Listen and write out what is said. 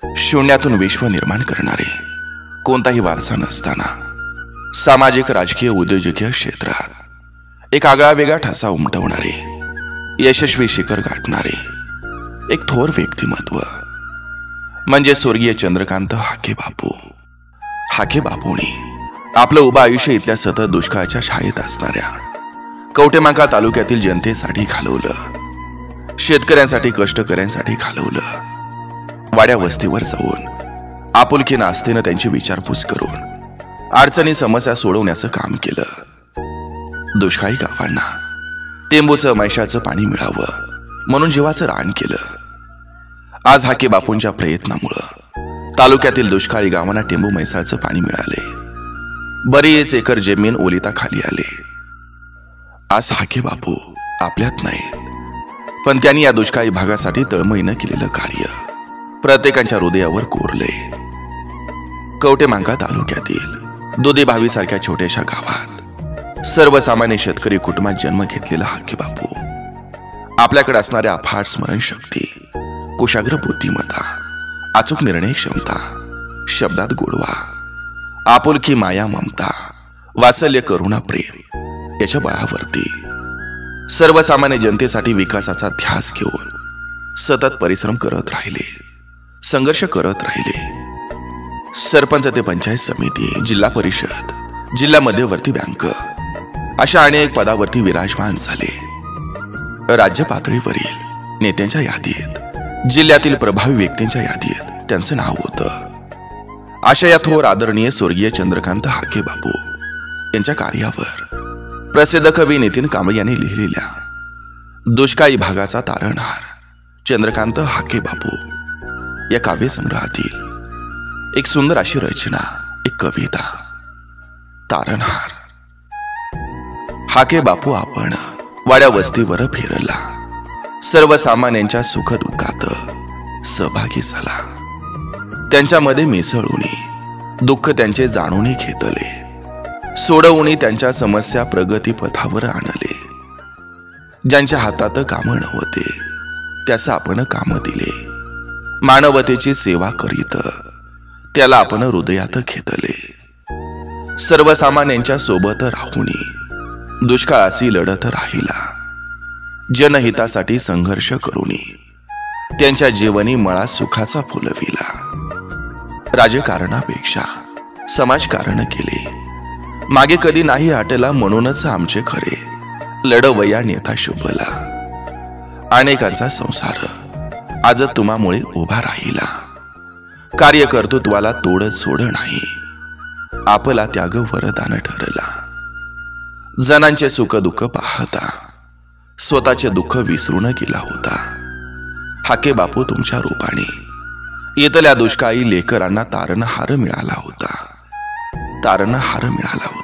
शून्यातून विश्व निर्माण करणारे, कोणताही वारसा नसताना सामाजिक राजकीय उद्योजकीय क्षेत्रात एक आगळा वेगळा ठसा उमटवणारे, यशस्वी शिखर गाठणारे एक थोर व्यक्तिमत्व म्हणजे स्वर्गीय चंद्रकांत हाके बापू. हाके बापूंनी आपलं उभं आयुष्य इथल्या सतत दुष्काळाच्या छायेत असणाऱ्या कवटेमहांकाळ तालुक्यातील जनतेसाठी घालवलं. शेतकऱ्यांसाठी, कष्टकऱ्यांसाठी घालवलं. वाड्या वस्तीवर जाऊन आपुलकीनं आस्थेनं त्यांची विचारपूस करून अडचणी समस्या सोडवण्याचं काम केलं. दुष्काळी गावांना टेंबूचं मैशाचं पाणी मिळावं म्हणून जीवाचं रान केलं. आज हाके बापूंच्या प्रयत्नामुळं तालुक्यातील दुष्काळी गावांना टेंबू मैसाचं पाणी मिळाले. बरीच एकर जमीन ओलिता खाली आले. आज हाके बापू आपल्यात नाहीत, पण त्यांनी या दुष्काळी भागासाठी तळमळीनं केलेलं कार्य प्रत्येकाच्या हृदयावर कोरले. कवटेमहांकाळ तालुक्यातील दुधी भावी सारख्या छोट्याशा गावात सर्वसामान्य शेतकरी कुटुंबात जन्म घेतलेला हाके बापू आपल्याकडे असणाऱ्या अफाट स्मरणशक्ती, कुशाग्र बुद्धिमत्ता, अचूक निर्णय क्षमता, शब्दात गोडवा, आपुलकी, माया, ममता, वात्सल्य, करुणा, प्रेम याच्या बळावरती सर्वसामान्य जनतेसाठी विकासाचा ध्यास घेऊन सतत परिश्रम करत राहिले, संघर्ष करत राहिले. सरपंच ते पंचायत समिती, जिल्हा परिषद, जिल्हा मध्यवर्ती बँक अशा अनेक पदावरती विराजमान झाले. राज्य पातळीवरील नेत्यांच्या यादीत, जिल्ह्यातील प्रभावी व्यक्तींच्या यादीत त्यांचं नाव होतं. अशा या थोर आदरणीय स्वर्गीय चंद्रकांत हाके बापू यांच्या कार्यावर प्रसिद्ध कवी नितीन कांबळे यांनी लिहिलेल्या दुष्काळी भागाचा तारणहार चंद्रकांत हाके बापू या काव्यसंग्रहातील एक सुंदर अशी रचना, एक कविता, तारणहार. हाके बापू आपण वाड्या वस्तीवर फिरला, सर्वसामान्यांच्या सुख दुःखात सहभागी झाला. त्यांच्यामध्ये मिसळून दुःख त्यांचे जाणून घेतले, सोडवून त्यांच्या समस्या प्रगती पथावर आणले. ज्यांच्या हातात काम नव्हते त्यास आपण काम दिले, मानवतेची सेवा करीत त्याला आपण हृदयात घेतले. सर्वसामान्यांच्या सोबत राहून दुष्काळाशी लढत राहिला, जनहितासाठी संघर्ष करून त्यांच्या जीवनी मळा सुखाचा फुलविला. राजकारणापेक्षा समाजकारण केले, मागे कधी नाही हटला म्हणूनच आमचे खरे लढवया नेता शोभला. अनेकांचा संसार आज तुम्हामुळे उभा राहिला, कार्यकर्तृत्वाला तोड सोड नाही, आपला त्याग वरदान ठरला. जनांचे सुख दुःख पाहता स्वतःचे दुःख विसरून गेला होता. हाके बापू तुमच्या रूपाने इथल्या दुष्काळी लेकरांना तारणहार मिळाला होता, तारणहार मिळाला होता.